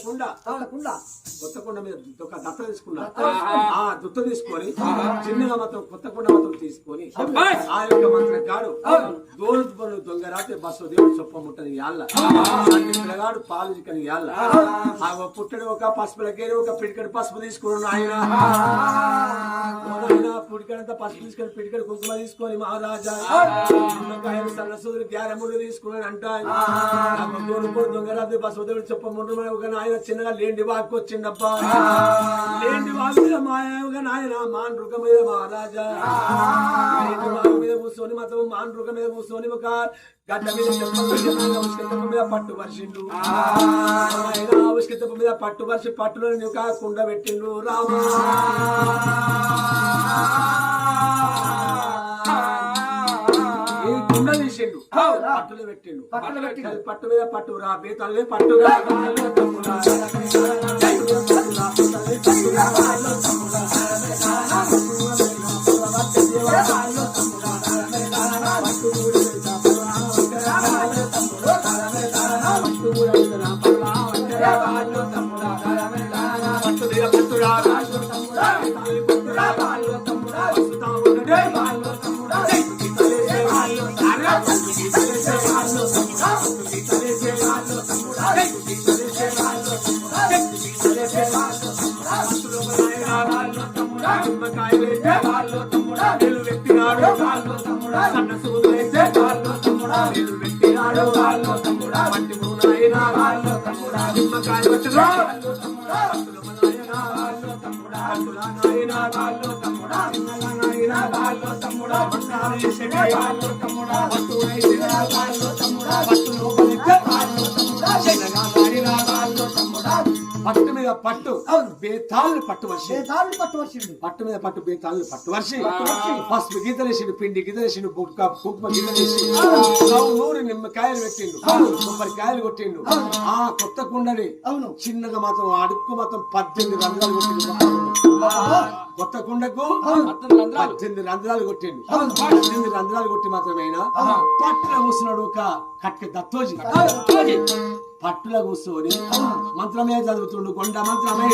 కొత్త కుండ మీద ఒక దత్త తీసుకున్నా. ఆ దుత్త తీసుకొని చిన్నగా మాత్రం కొత్త కుండ మాత్రం తీసుకొని ఆ యొక్క మంత్రం కాడు దోలు పనులు దొంగ రాత్రి బస్సు దేవుడు చొప్ప ముట్టని యాళ్ళ పిల్లగాడు పాలు చిక్కని యాళ్ళ ఆ పుట్టడు ఒక పసుపులకేరి ఒక పిడికడు పసుపు తీసుకున్నాను ఆయన పుడికడంతా పసుపు తీసుకొని పిడికడు కుంకుమ తీసుకొని మహారాజా సన్న సూర్యుడు గ్యారములు తీసుకున్నాను అంటాయి దొంగ రాత్రి బస్సు దేవుడు చొప్ప ముట్టమని ఒక ఆయన చిన్నగా లేండి వాకు వచ్చిండబ్బా లేండి వాకు మీద మాయగా నాయన మాన్ రుగ మీద మహారాజా లేండి వాకు మీద కూర్చొని మొత్తం మాన్ రుగ మీద కూర్చొని ఒక గడ్డ మీద ఉష్కతప్ప మీద పట్టు వర్షిండు ఉష్కతప్ప మీద పట్టు వర్షి పట్టులో ఒక కుండ పెట్టిండు రామా ఈ కుండ తీసిండు పట్టులో పెట్టిండు పట్టు మీద పట్టు రా బేతాలే పట్టుగా పట్టు మీద పట్టు బేతాళ్ళు పట్టు వర్షి పట్టు మీద పట్టు బేతాళ్ళు పట్టు వర్షి పసుపు గీతలేసిండు పిండి గీతలేసిండు కుంకుమ గీతలేసిండు నూరు నిమ్మకాయలు పెట్టిండు కొబ్బరికాయలు కొట్టిండు ఆ కొత్త కుండని చిన్నగా మాత్రం అడుక్కు మాత్రం 18 రంధ్రాలు కొట్టిండు కొత్త కుండకు 18 రంధ్రాలు కొట్టిండు 18 రంధ్రాలు కొట్టి మాత్రమేనా పట్టున కూర్చున్నాడు ఒక కట్క దత్తోజీ పట్టుల కూర్చొని మంత్రమే చదువుతుండు కొండ మంత్రమే